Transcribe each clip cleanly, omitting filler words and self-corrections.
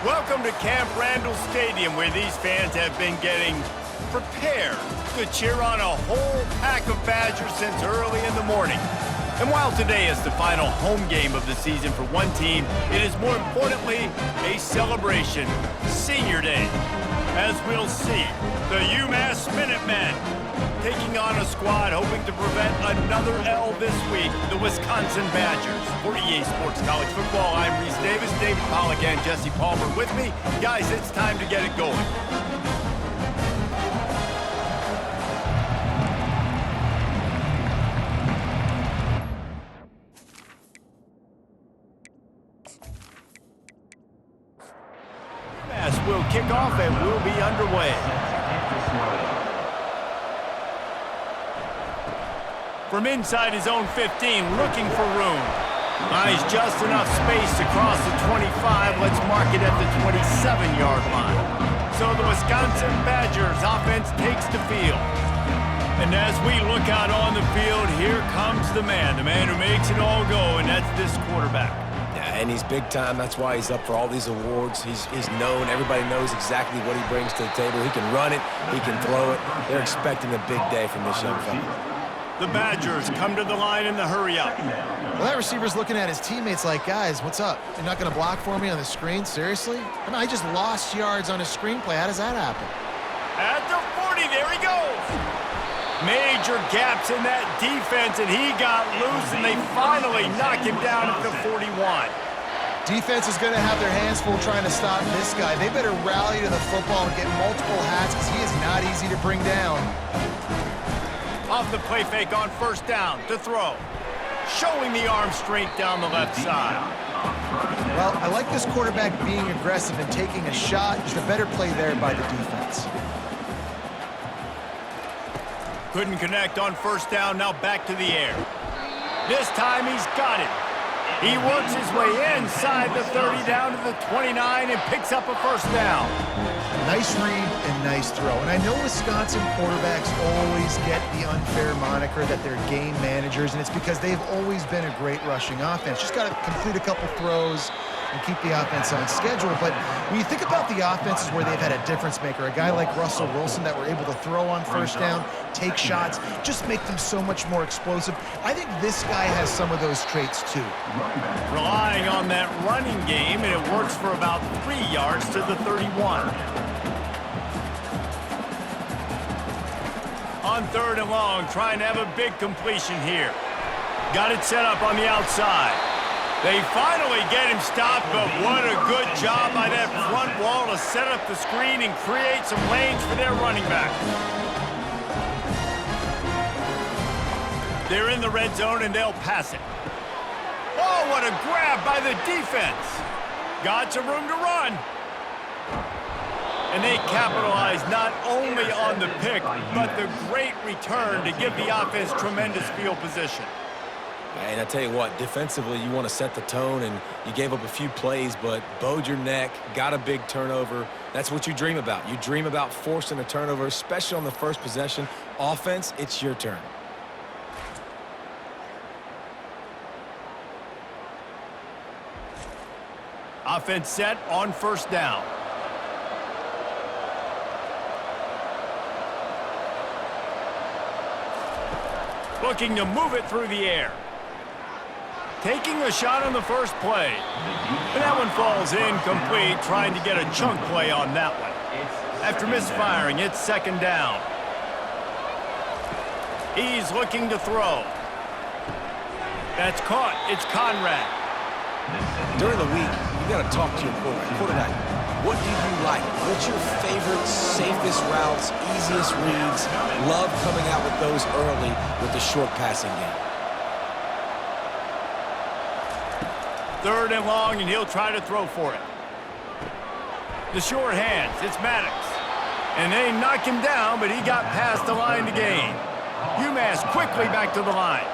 Welcome to Camp Randall Stadium, where these fans have been getting prepared to cheer on a whole pack of Badgers since early in the morning. And while today is the final home game of the season for one team, it is more importantly a celebration, Senior Day. As we'll see, the UMASS Minutemen taking on a squad hoping to prevent another L this week, the Wisconsin Badgers. For EA Sports College Football, I'm Reese Davis, David Pollack, and Jesse Palmer with me. Guys, it's time to get it going. UMASS will kick off and we'll be underway. From inside his own 15, looking for room. Buys just enough space to cross the 25. Let's mark it at the 27-yard line. So the Wisconsin Badgers offense takes the field. And as we look out on the field, here comes the man who makes it all go, and that's this quarterback. Yeah, and he's big time. That's why he's up for all these awards. He's known. Everybody knows exactly what he brings to the table. He can run it. He can throw it. They're expecting a big day from this young fella. The Badgers come to the line in the hurry-up. Well, that receiver's looking at his teammates like, guys, what's up? You're not going to block for me on the screen? Seriously? I mean, I just lost yards on a screenplay. How does that happen? At the 40, there he goes. Major gaps in that defense, and he got loose, and they finally knock him down at the 41. Defense is going to have their hands full trying to stop this guy. They better rally to the football and get multiple hats because he is not easy to bring down. Off the play fake on first down to throw. Showing the arm strength down the left side. Well, I like this quarterback being aggressive and taking a shot. Just a better play there by the defense. Couldn't connect on first down, now back to the air. This time he's got it. He works his way inside the 30 down to the 29 and picks up a first down. Nice read and nice throw. And I know Wisconsin quarterbacks always get the unfair moniker that they're game managers, and it's because they've always been a great rushing offense. Just got to complete a couple throws and keep the offense on schedule. But when you think about the offenses where they've had a difference maker, a guy like Russell Wilson that were able to throw on first down, take shots, just make them so much more explosive. I think this guy has some of those traits too. Relying on that running game, and it works for about 3 yards to the 31. On third and long, trying to have a big completion here. Got it set up on the outside. They finally get him stopped, but what a good job by that front wall to set up the screen and create some lanes for their running back. They're in the red zone, and they'll pass it. Oh, what a grab by the defense. Got some room to run. And they capitalize not only on the pick, but the great return to give the offense tremendous field position. And I tell you what, defensively, you want to set the tone, and you gave up a few plays, but bowed your neck, got a big turnover. That's what you dream about. You dream about forcing a turnover, especially on the first possession. Offense, it's your turn. Offense set on first down. Looking to move it through the air. Taking a shot on the first play. And that one falls incomplete, trying to get a chunk play on that one. After misfiring, it's second down. He's looking to throw. That's caught. It's Conrad. During the week, you got to talk to your quarterback. What do you like? What's your favorite, safest routes, easiest reads? Love coming out with those early with the short passing game. Third and long, and he'll try to throw for it. The short hands, it's Maddox. And they knock him down, but he got past the line to gain. UMass quickly back to the line.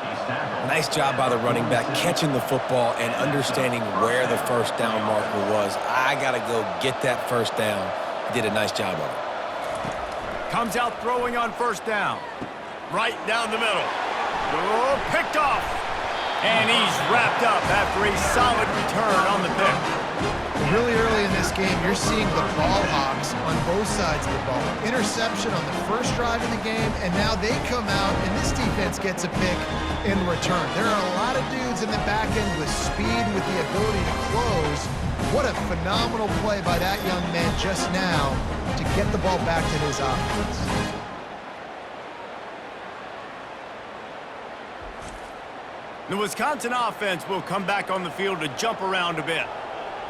Nice job by the running back, catching the football and understanding where the first down marker was. I got to go get that first down. He did a nice job of it. Comes out throwing on first down. Right down the middle. Oh, picked off. And he's wrapped up after a solid return on the pick. Really early in this this game, you're seeing the ball hawks on both sides of the ball. Interception on the first drive in the game, and now they come out, and this defense gets a pick in return. There are a lot of dudes in the back end with speed, with the ability to close. What a phenomenal play by that young man just now to get the ball back to his offense. The Wisconsin offense will come back on the field to jump around a bit.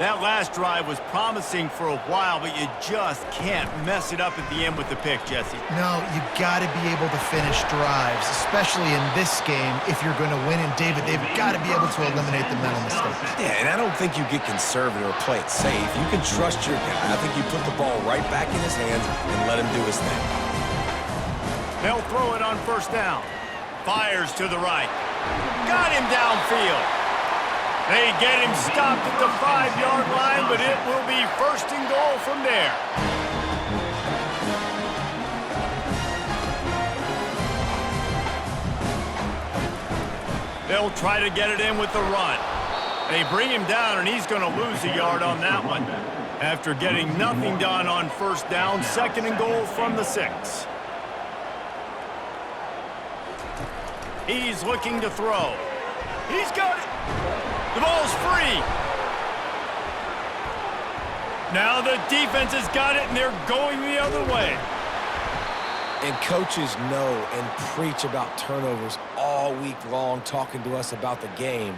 That last drive was promising for a while, but you just can't mess it up at the end with the pick, Jesse. No, you got to be able to finish drives, especially in this game if you're going to win. And, David, they've got to be able to eliminate the mental mistakes. Yeah, and I don't think you get conservative or play it safe. You can trust your guy. I think you put the ball right back in his hands and let him do his thing. They'll throw it on first down. Fires to the right. Got him downfield. They get him stopped at the 5-yard line, but it will be first and goal from there. They'll try to get it in with the run. They bring him down, and he's going to lose a yard on that one. After getting nothing done on first down, second and goal from the 6. He's looking to throw. He's got it. The ball's free. Now the defense has got it, and they're going the other way. And coaches know and preach about turnovers all week long, talking to us about the game.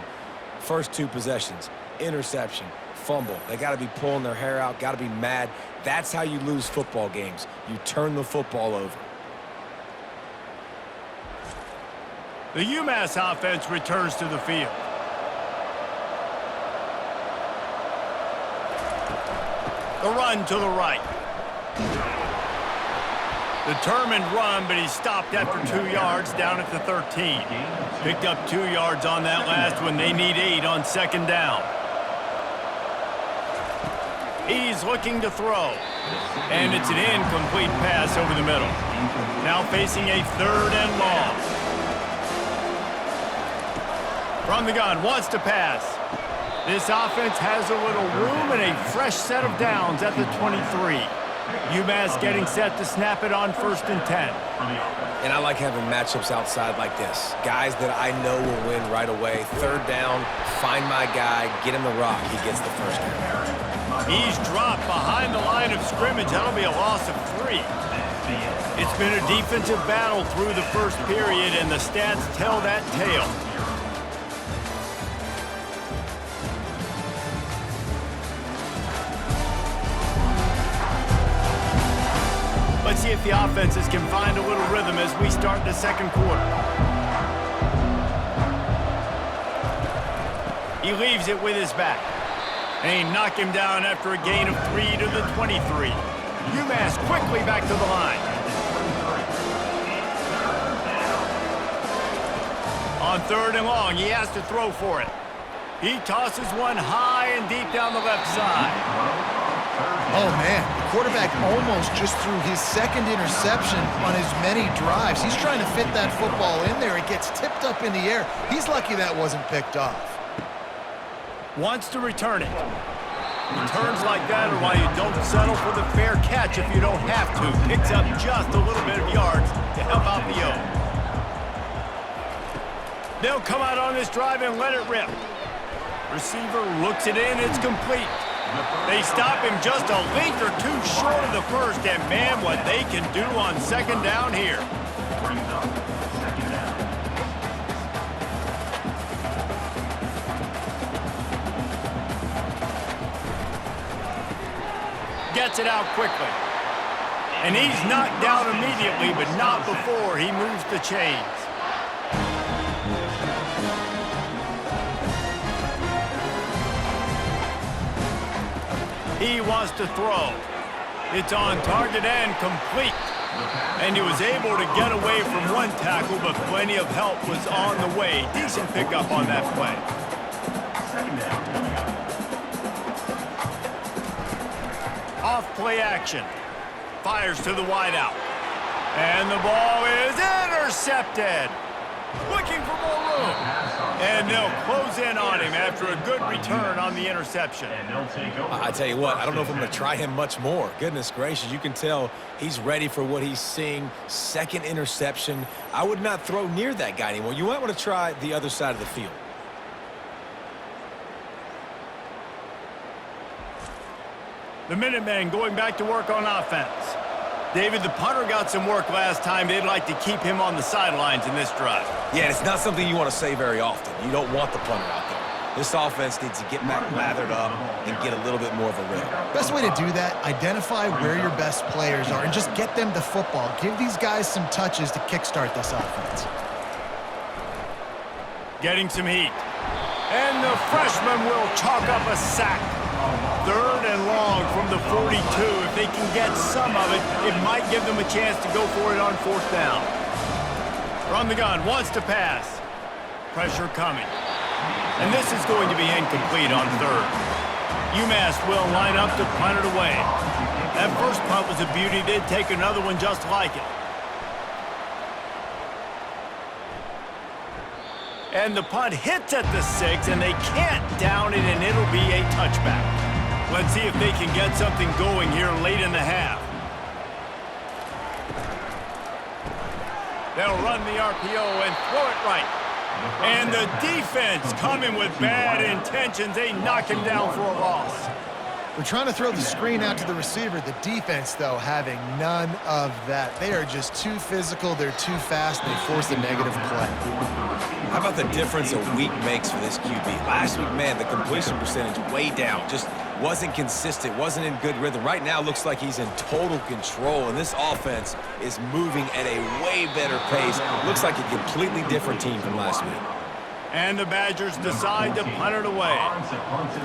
First 2 possessions, interception, fumble. They got to be pulling their hair out, got to be mad. That's how you lose football games. You turn the football over. The UMASS offense returns to the field. The run to the right. Determined run, but he stopped after 2 yards down at the 13. Picked up 2 yards on that last one. They need 8 on second down. He's looking to throw. And it's an incomplete pass over the middle. Now facing a 3rd and long. From the gun, wants to pass. This offense has a little room and a fresh set of downs at the 23. UMass getting set to snap it on 1st and 10. And I like having matchups outside like this. Guys that I know will win right away. 3rd down, find my guy, get him the rock. He gets the first down. He's dropped behind the line of scrimmage. That'll be a loss of 3. It's been a defensive battle through the first period, and the stats tell that tale. Let's see if the offenses can find a little rhythm as we start the second quarter. He leaves it with his back. They knock him down after a gain of 3 to the 23. UMass quickly back to the line. On 3rd and long, he has to throw for it. He tosses one high and deep down the left side. Oh, man, the quarterback almost just threw his 2nd interception on as many drives. He's trying to fit that football in there. It gets tipped up in the air. He's lucky that wasn't picked off. Wants to return it. Returns like that are why you don't settle for the fair catch if you don't have to. Picks up just a little bit of yards to help out the O. They'll come out on this drive and let it rip. Receiver looks it in. It's complete. They stop him just a length or 2 short of the first, and man, what they can do on second down here. Gets it out quickly. And he's knocked down immediately, but not before he moves the chains. He wants to throw. It's on target and complete. And he was able to get away from one tackle, but plenty of help was on the way. Decent pickup on that play. Off play action. Fires to the wideout. And the ball is intercepted. Looking for more room. And they'll close in on him after a good return on the interception. I tell you what, I don't know if I'm going to try him much more. Goodness gracious, you can tell he's ready for what he's seeing. Second interception. I would not throw near that guy anymore. You might want to try the other side of the field. The Minutemen going back to work on offense. David, the punter got some work last time. They'd like to keep him on the sidelines in this drive. Yeah, it's not something you want to say very often. You don't want the punter out there. This offense needs to get back lathered up and get a little bit more of a rhythm. Best way to do that, identify where your best players are and just get them the football. Give these guys some touches to kickstart this offense. Getting some heat. And the freshman will chalk up a sack. 3rd and long from the 42. If they can get some of it, it might give them a chance to go for it on 4th down. From the gun, wants to pass. Pressure coming. And this is going to be incomplete on 3rd. UMass will line up to punt it away. That first punt was a beauty. They'd take another one just like it. And the punt hits at the 6, and they can't down it, and it'll be a touchback. Let's see if they can get something going here late in the half. They'll run the RPO and throw it right. And the defense coming with bad intentions. They knock him down for a loss. We're trying to throw the screen out to the receiver. The defense, though, having none of that. They are just too physical. They're too fast. They force a negative play. How about the difference a week makes for this QB? Last week, man, the completion percentage way down. Just wasn't consistent, wasn't in good rhythm. Right now, looks like he's in total control, and this offense is moving at a way better pace. Looks like a completely different team from last week. And the Badgers decide to punt it away.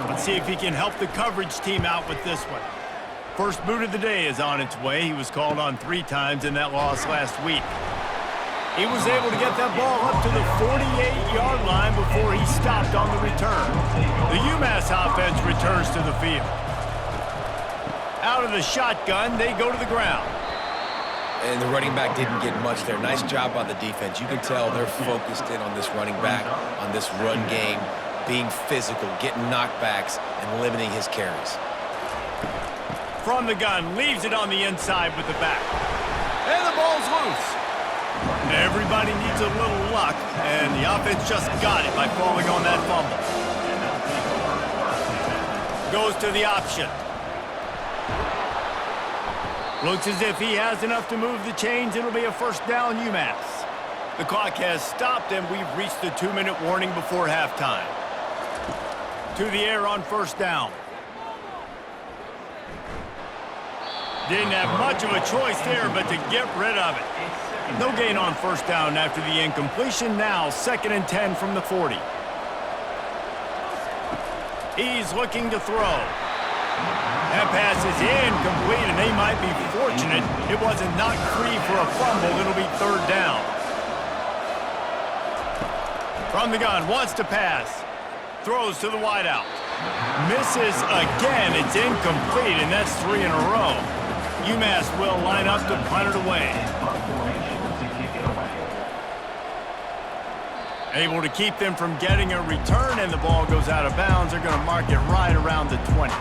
Let's see if he can help the coverage team out with this one. First boot of the day is on its way. He was called on 3 times in that loss last week. He was able to get that ball up to the 48-yard line before he stopped on the return. The UMass offense returns to the field. Out of the shotgun, they go to the ground. And the running back didn't get much there. Nice job by the defense. You can tell they're focused in on this running back, on this run game, being physical, getting knockbacks, and limiting his carries. From the gun, leaves it on the inside with the back. And the ball's loose. Everybody needs a little luck, and the offense just got it by falling on that fumble. Goes to the option. Looks as if he has enough to move the chains. It'll be a first down, UMass. The clock has stopped, and we've reached the 2-minute warning before halftime. To the air on first down. Didn't have much of a choice there, but to get rid of it. No gain on first down after the incompletion. Now 2nd and 10 from the 40. He's looking to throw. That pass is incomplete, and they might be fortunate it wasn't knocked free for a fumble. It'll be 3rd down. From the gun, wants to pass. Throws to the wideout. Misses again. It's incomplete, and that's 3 in a row. UMass will line up to punt it away. Able to keep them from getting a return, and the ball goes out of bounds. They're going to mark it right around the 20.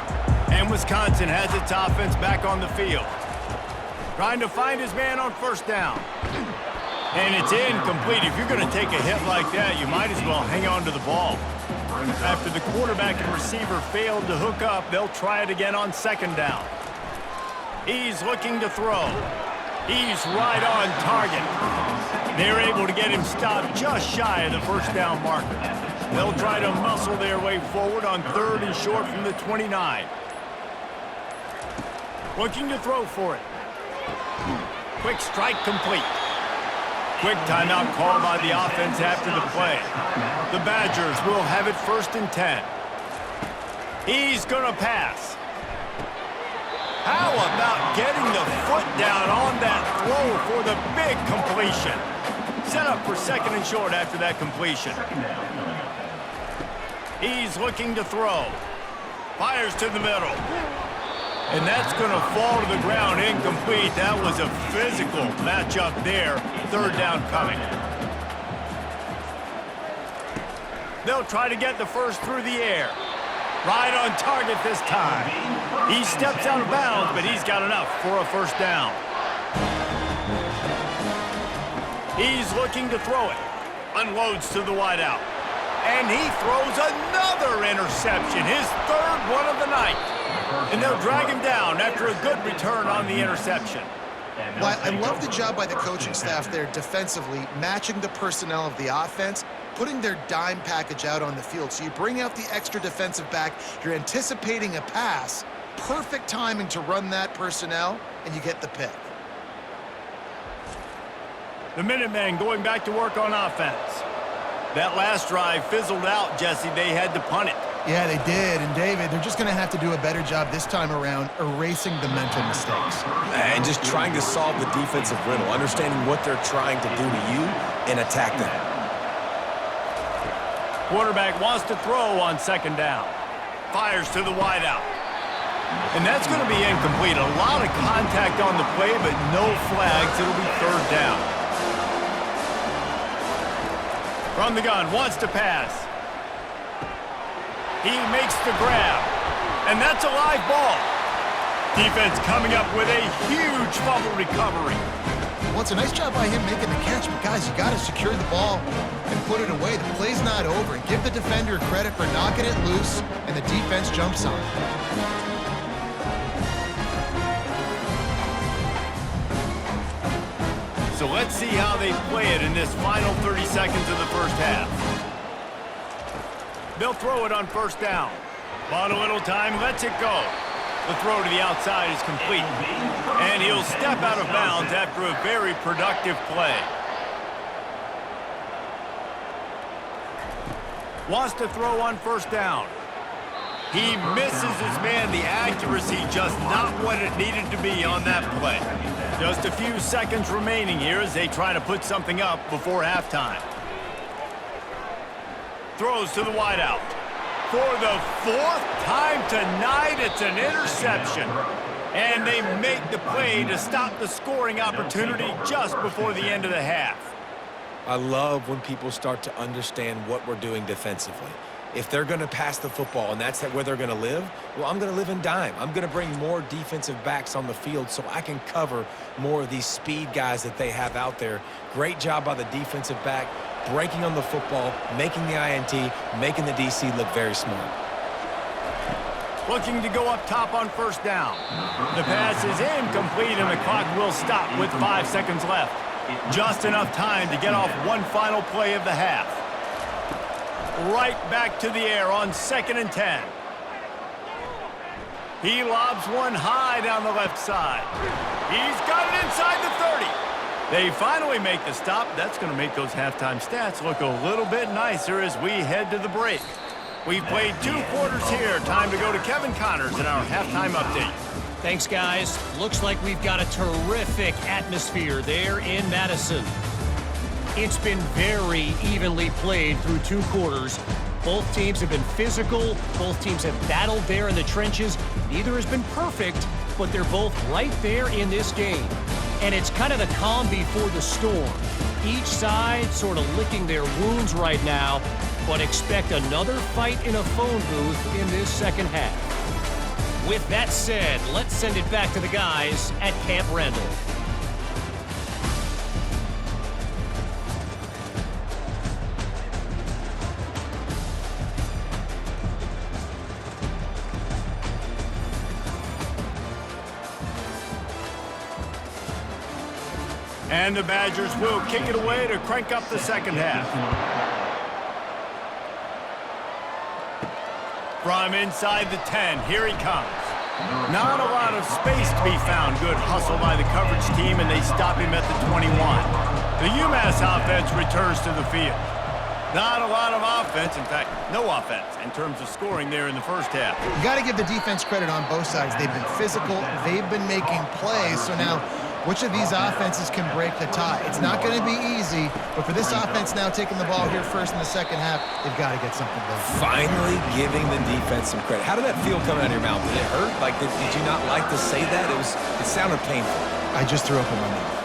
And Wisconsin has its offense back on the field. Trying to find his man on first down. And it's incomplete. If you're going to take a hit like that, you might as well hang on to the ball. After the quarterback and receiver failed to hook up, they'll try it again on 2nd down. He's looking to throw. He's right on target. They're able to get him stopped just shy of the first down marker. They'll try to muscle their way forward on 3rd and short from the 29. Looking to throw for it. Quick strike complete. Quick timeout called by the offense after the play. The Badgers will have it 1st and 10. He's going to pass. How about getting the foot down on that throw for the big completion? Set up for 2nd and short after that completion. He's looking to throw. Fires to the middle. And that's going to fall to the ground incomplete. That was a physical matchup there. 3rd down coming. They'll try to get the first through the air. Right on target this time. He steps out of bounds, but he's got enough for a first down. He's looking to throw it. Unloads to the wideout. And he throws another interception, his third one of the night. And they'll drag him down after a good return on the interception. Well, I love the job by the coaching staff there defensively, matching the personnel of the offense, putting their dime package out on the field. So you bring out the extra defensive back, you're anticipating a pass, perfect timing to run that personnel, and you get the pick. The Minutemen going back to work on offense. That last drive fizzled out, Jesse. They had to punt it. Yeah, they did. And, David, they're just going to have to do a better job this time around erasing the mental mistakes. And just trying to solve the defensive riddle, understanding what they're trying to do to you and attack them. Quarterback wants to throw on second down. Fires to the wideout. And that's going to be incomplete. A lot of contact on the play, but no flags. It'll be third down. From the gun, wants to pass. He makes the grab. And that's a live ball. Defense coming up with a huge fumble recovery. Well, it's a nice job by him making the catch, but guys, you got to secure the ball and put it away. The play's not over. And give the defender credit for knocking it loose, and the defense jumps on it. So let's see how they play it in this final 30 seconds of the first half. They'll throw it on first down. Bought a little time, lets it go. The throw to the outside is complete. And he'll step out of bounds after a very productive play. Wants to throw on first down. He misses his man. The accuracy just not what it needed to be on that play. Just a few seconds remaining here as they try to put something up before halftime. Throws to the wideout. For the fourth time tonight, it's an interception. And they make the play to stop the scoring opportunity just before the end of the half. I love when people start to understand what we're doing defensively. If they're going to pass the football and that's where they're going to live, well, I'm going to live in dime. I'm going to bring more defensive backs on the field so I can cover more of these speed guys that they have out there. Great job by the defensive back, breaking on the football, making the INT, making the DC look very smart. Looking to go up top on first down. The pass is incomplete and the clock will stop with 5 seconds left. Just enough time to get off one final play of the half. Right back to the air on 2nd and 10. He lobs one high down the left side. He's got it inside the 30. They finally make the stop. That's going to make those halftime stats look a little bit nicer as we head to the break. We've played 2 quarters here. Time to go to Kevin Connors in our halftime update. Thanks, guys. Looks like we've got a terrific atmosphere there in Madison. It's been very evenly played through 2 quarters. Both teams have been physical. Both teams have battled there in the trenches. Neither has been perfect, but they're both right there in this game. And it's kind of the calm before the storm. Each side sort of licking their wounds right now, but expect another fight in a phone booth in this second half. With that said, let's send it back to the guys at Camp Randall. And the Badgers will kick it away to crank up the second half. From inside the 10, here he comes. Not a lot of space to be found. Good hustle by the coverage team, and they stop him at the 21. The UMASS offense returns to the field. Not a lot of offense, in fact, no offense in terms of scoring there in the first half. You got to give the defense credit on both sides. They've been physical. They've been making plays. So now, which of these offenses can break the tie? It's not going to be easy, but for this offense now taking the ball here first in the second half, they've got to get something done. Finally giving the defense some credit. How did that feel coming out of your mouth? Did it hurt? Like, did you not like to say that? It sounded painful. I just threw up in my mouth.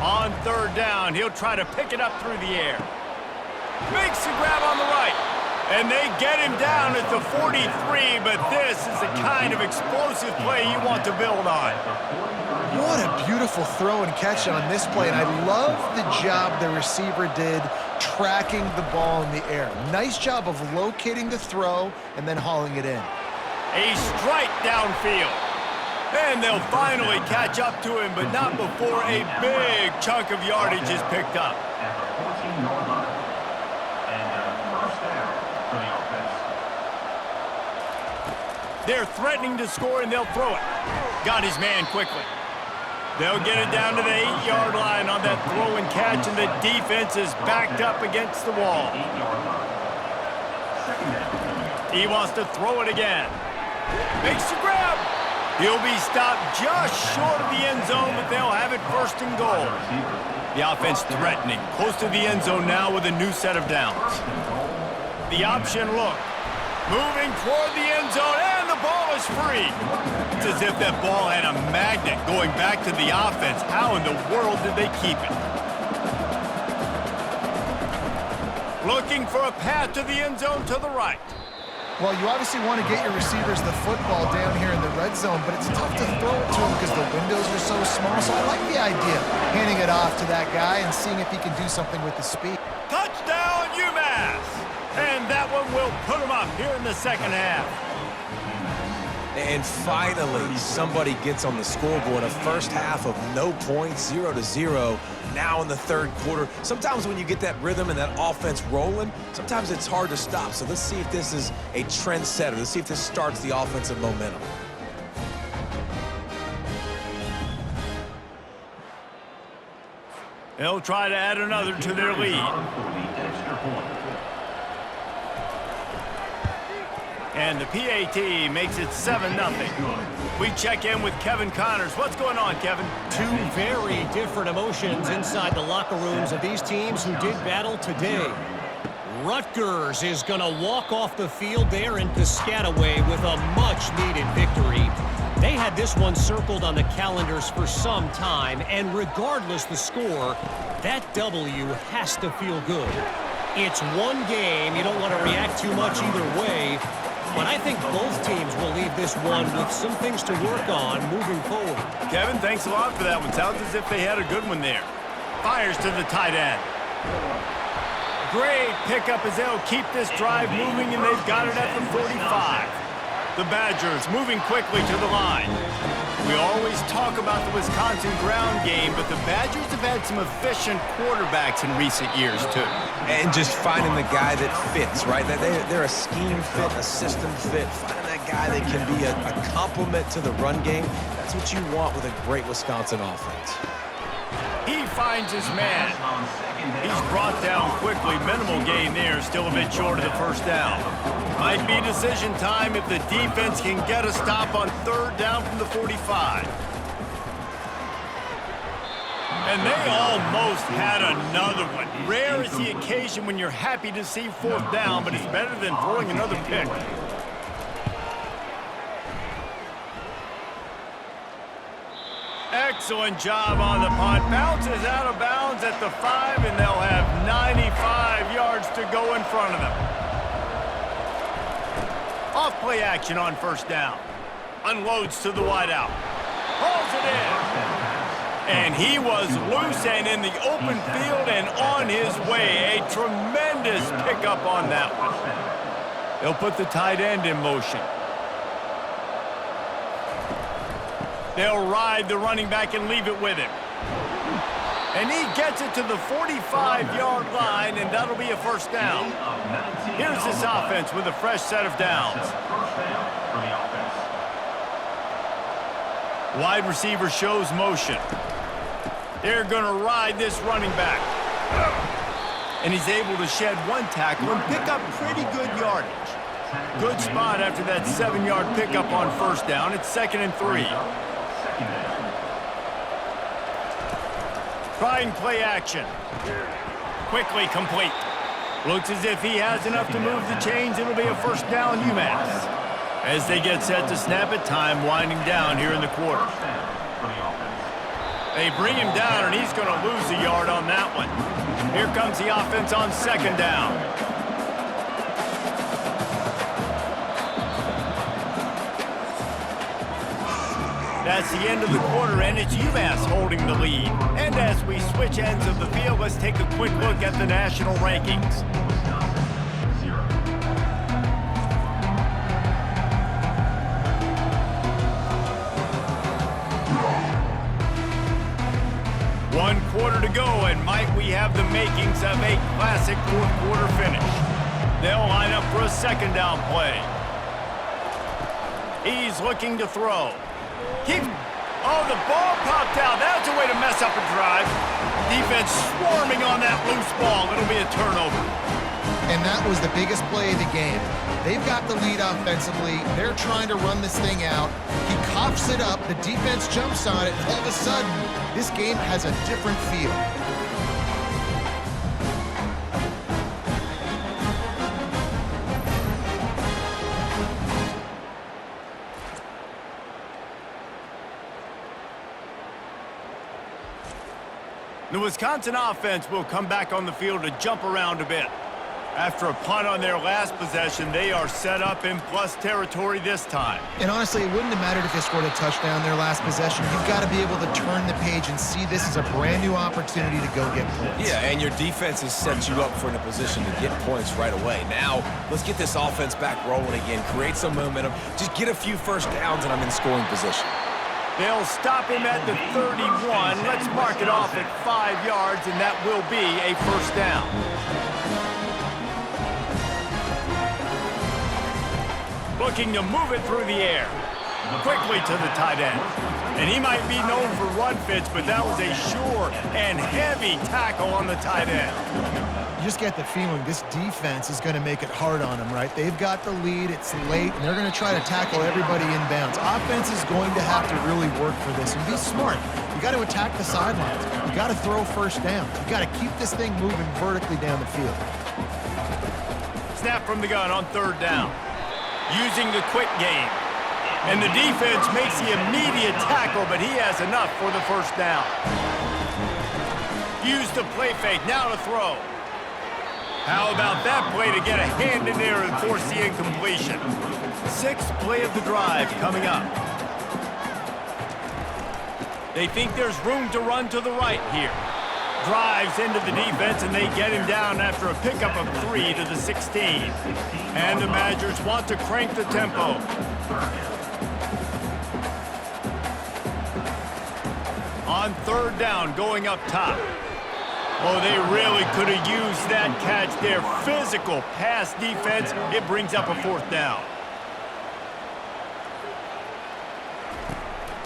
On third down, he'll try to pick it up through the air. Makes the grab on the right. And they get him down at the 43, but this is the kind of explosive play you want to build on. What a beautiful throw and catch on this play, and I love the job the receiver did tracking the ball in the air. Nice job of locating the throw and then hauling it in. A strike downfield. And they'll finally catch up to him, but not before a big chunk of yardage is picked up. They're threatening to score, and they'll throw it. Got his man quickly. They'll get it down to the 8-yard line on that throw and catch, and the defense is backed up against the wall. He wants to throw it again. Makes the grab. He'll be stopped just short of the end zone, but they'll have it first and goal. The offense threatening, close to the end zone now with a new set of downs. The option look. Moving toward the end zone, and the ball is free. It's as if that ball had a magnet going back to the offense. How in the world did they keep it? Looking for a path to the end zone to the right. Well, you obviously want to get your receivers the football down here in the red zone, but it's tough to throw it to them because the windows are so small. So I like the idea, handing it off to that guy and seeing if he can do something with the speed. Touchdown, UMASS! And that one will put them up here in the second half. And finally, somebody gets on the scoreboard. A first half of no points, 0-0. Now in the third quarter. Sometimes when you get that rhythm and that offense rolling, sometimes it's hard to stop. So let's see if this is a trendsetter. Let's see if this starts the offensive momentum. They'll try to add another to their lead. And the PAT makes it 7-0. We check in with Kevin Connors. What's going on, Kevin? Two very different emotions inside the locker rooms of these teams who did battle today. Rutgers is going to walk off the field there in Piscataway with a much-needed victory. They had this one circled on the calendars for some time, and regardless the score, that W has to feel good. It's one game. You don't want to react too much either way. But I think both teams will leave this one with some things to work on moving forward. Kevin, thanks a lot for that one. Sounds as if they had a good one there. Fires to the tight end. Great pickup as they'll keep this drive moving, and they've got it at the 45. The Badgers moving quickly to the line. We always talk about the Wisconsin ground game, but the Badgers have had some efficient quarterbacks in recent years, too. And just finding the guy that fits, right? They're a scheme fit, a system fit. Finding that guy that can be a complement to the run game. That's what you want with a great Wisconsin offense. He finds his man. He's brought down quickly. Minimal gain there, still a bit short of the first down. Might be decision time if the defense can get a stop on third down from the 45. And they almost had another one. Rare is the occasion when you're happy to see fourth down, but it's better than throwing another pick. Excellent job on the punt. Bounces out of bounds at the 5, and they'll have 95 yards to go in front of them. Off play action on first down. Unloads to the wideout. Hauls it in. And he was loose and in the open field and on his way. A tremendous pickup on that one. They'll put the tight end in motion. They'll ride the running back and leave it with him. And he gets it to the 45-yard line, and that'll be a first down. Here's this offense with a fresh set of downs. Wide receiver shows motion. They're going to ride this running back. And he's able to shed one tackle and pick up pretty good yardage. Good spot after that 7-yard pickup on first down. It's 2nd and 3. Trying play action. Quickly complete. Looks as if he has enough to move the chains. It'll be a first down, UMass. As they get set to snap it, time winding down here in the quarter. They bring him down, and he's going to lose a yard on that one. Here comes the offense on second down. That's the end of the quarter, and it's UMass holding the lead. And as we switch ends of the field, let's take a quick look at the national rankings. One quarter to go, and might we have the makings of a classic fourth quarter finish. They'll line up for a second down play. He's looking to throw. Oh, the ball popped out. That's a way to mess up a drive. Defense swarming on that loose ball. It'll be a turnover. And that was the biggest play of the game. They've got the lead offensively. They're trying to run this thing out. He coughs it up. The defense jumps on it. All of a sudden, this game has a different feel. The Wisconsin offense will come back on the field to jump around a bit. After a punt on their last possession, they are set up in plus territory this time. And honestly, it wouldn't have mattered if they scored a touchdown their last possession. You've got to be able to turn the page and see this as a brand new opportunity to go get points. Yeah, and your defense has set you up for in a position to get points right away. Now, let's get this offense back rolling again, create some momentum, just get a few first downs, and I'm in scoring position. They'll stop him at the 31. Let's mark it off at 5 yards, and that will be a first down. Looking to move it through the air. Quickly to the tight end. And he might be known for run fits, but that was a sure and heavy tackle on the tight end. You just get the feeling this defense is going to make it hard on them, right? They've got the lead, it's late, and they're going to try to tackle everybody inbounds. Offense is going to have to really work for this and be smart. You got to attack the sidelines. You got to throw first down. You got to keep this thing moving vertically down the field. Snap from the gun on third down. Using the quick game. And the defense makes the immediate tackle, but he has enough for the first down. Use the play fake, now to throw. How about that play to get a hand in there and force the incompletion? Sixth play of the drive coming up. They think there's room to run to the right here. Drives into the defense, and they get him down after a pickup of 3 to the 16. And the Badgers want to crank the tempo. On third down, going up top. Oh, they really could have used that catch there. Physical pass defense. It brings up a fourth down.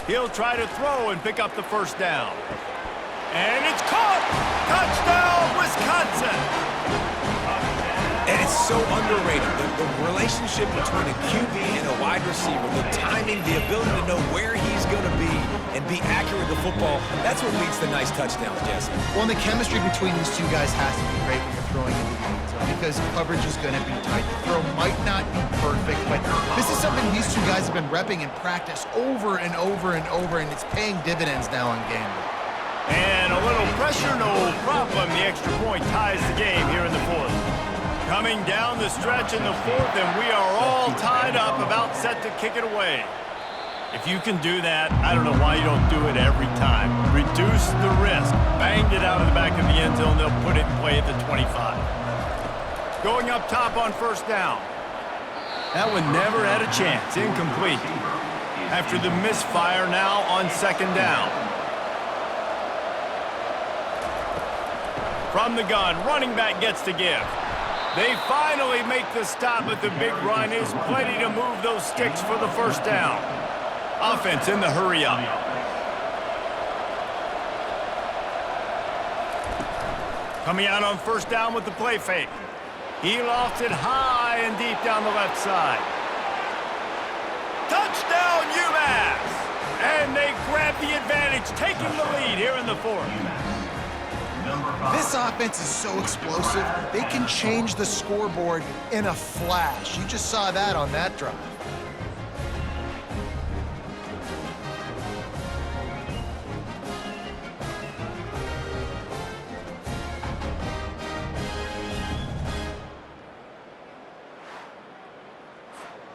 He'll try to throw and pick up the first down. And it's caught! Touchdown, Wisconsin! And it's so underrated. The relationship between a QB and a wide receiver, the timing, the ability to know where he's going to be and be accurate with the football, that's what leads to nice touchdowns, Jesse. Well, and the chemistry between these two guys has to be great when you're throwing into the end zone because coverage is going to be tight. The throw might not be perfect, but this is something these two guys have been repping in practice over and over and over, and it's paying dividends now on game day. And a little pressure, no problem. The extra point ties the game here in the fourth. Coming down the stretch in the fourth, and we are all tied up, about set to kick it away. If you can do that, I don't know why you don't do it every time. Reduce the risk. Banged it out of the back of the end zone. They'll put it in play at the 25. Going up top on first down. That one never had a chance. Incomplete. After the misfire, now on second down. From the gun, running back gets to give. They finally make the stop, but the big run is plenty to move those sticks for the first down. Offense in the hurry up. Coming out on first down with the play fake. He lofts it high and deep down the left side. Touchdown, UMass! And they grab the advantage, taking the lead here in the fourth. This offense is so explosive, they can change the scoreboard in a flash. You just saw that on that drive.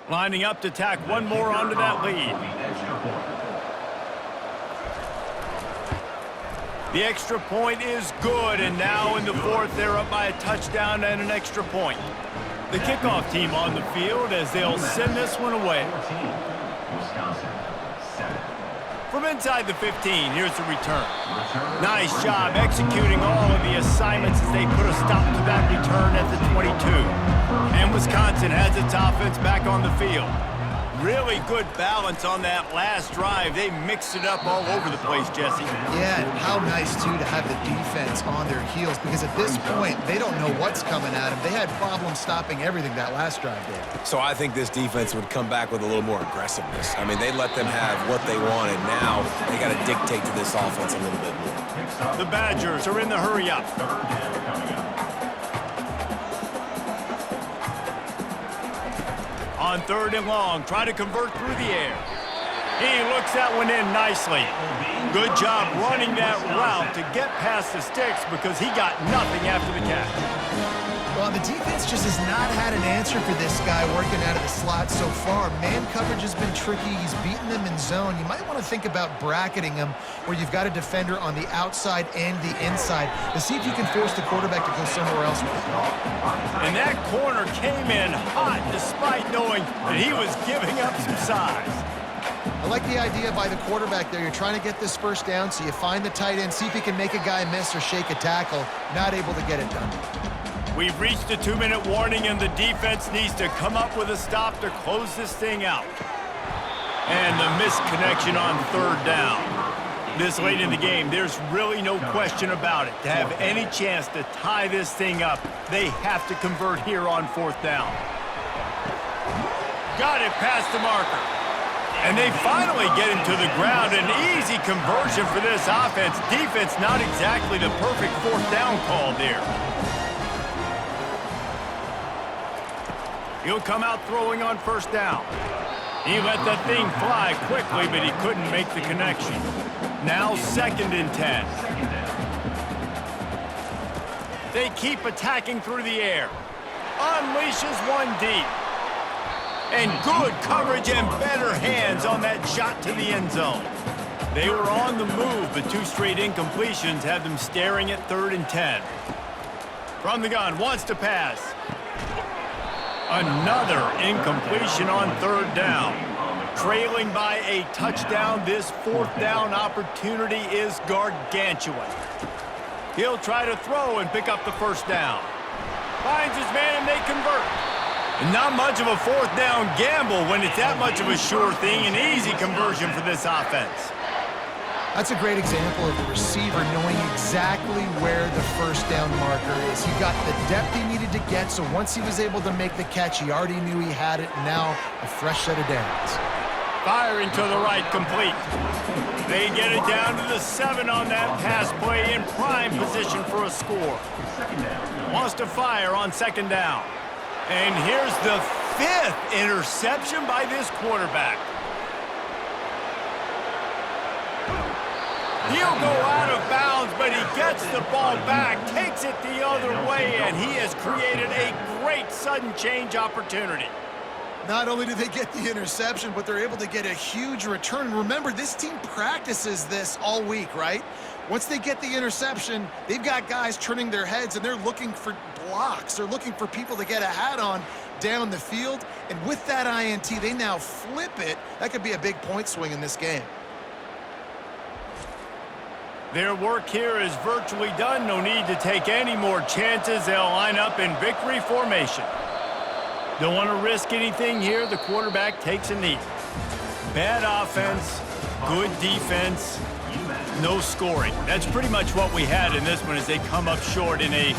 Lining up to tack one more onto that lead. The extra point is good, and now in the fourth, they're up by a touchdown and an extra point. The kickoff team on the field as they'll send this one away. From inside the 15, here's the return. Nice job executing all of the assignments as they put a stop to that return at the 22. And Wisconsin has its offense back on the field. Really good balance on that last drive. They mixed it up all over the place, Jesse. Yeah, and how nice, too, to have the defense on their heels, because at this point, they don't know what's coming at them. They had problems stopping everything that last drive did. So I think this defense would come back with a little more aggressiveness. I mean, they let them have what they wanted. Now they got to dictate to this offense a little bit more. The Badgers are in the hurry-up. On 3rd and long, try to convert through the air. He looks that one in nicely. Good job running that route to get past the sticks because he got nothing after the catch. Well, the defense just has not had an answer for this guy working out of the slot so far. Man coverage has been tricky. He's beaten them in zone. You might want to think about bracketing him where you've got a defender on the outside and the inside to see if you can force the quarterback to go somewhere else with the ball. And that corner came in hot despite knowing that he was giving up some size. I like the idea by the quarterback there. You're trying to get this first down, so you find the tight end, see if he can make a guy miss or shake a tackle. Not able to get it done. We've reached a 2-minute warning, and the defense needs to come up with a stop to close this thing out. And the missed connection on 3rd down. This late in the game, there's really no question about it. To have any chance to tie this thing up, they have to convert here on 4th down. Got it past the marker. And they finally get into the ground. An easy conversion for this offense. Defense not exactly the perfect 4th down call there. He'll come out throwing on 1st down. He let that thing fly quickly, but he couldn't make the connection. Now 2nd and 10. They keep attacking through the air. Unleashes one deep. And good coverage and better hands on that shot to the end zone. They were on the move, but 2 straight incompletions had them staring at 3rd and 10. From the gun, wants to pass. Another incompletion on 3rd down. Trailing by a touchdown, this 4th down opportunity is gargantuan. He'll try to throw and pick up the 1st down. Finds his man and they convert. Not much of a 4th down gamble when it's that much of a sure thing. An easy conversion for this offense. That's a great example of the receiver knowing exactly where the 1st down marker is. He got the depth he needed to get, so once he was able to make the catch, he already knew he had it, and now a fresh set of downs. Firing to the right, complete. They get it down to the 7 on that pass play in prime position for a score. Wants to fire on 2nd down. And here's the 5th interception by this quarterback. He'll go out of bounds, but he gets the ball back, takes it the other way, and he has created a great sudden change opportunity. Not only do they get the interception, but they're able to get a huge return. And remember, this team practices this all week, right? Once they get the interception, they've got guys turning their heads, and they're looking for blocks. They're looking for people to get a hat on down the field. And with that INT, they now flip it. That could be a big point swing in this game. Their work here is virtually done. No need to take any more chances. They'll line up in victory formation. Don't want to risk anything here. The quarterback takes a knee. Bad offense, good defense, no scoring. That's pretty much what we had in this one as they come up short in a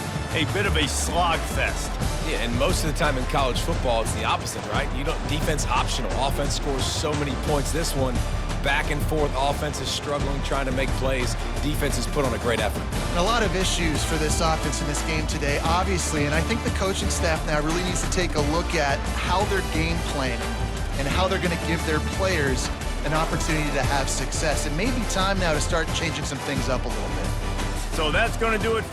bit of a slogfest. Yeah, and most of the time in college football, it's the opposite, right? You don't defense optional. Offense scores so many points. This one, back and forth. Offense is struggling, trying to make plays. Defense has put on a great effort. And a lot of issues for this offense in this game today, obviously, and I think the coaching staff now really needs to take a look at how they're game planning and how they're going to give their players an opportunity to have success. It may be time now to start changing some things up a little bit. So that's going to do it.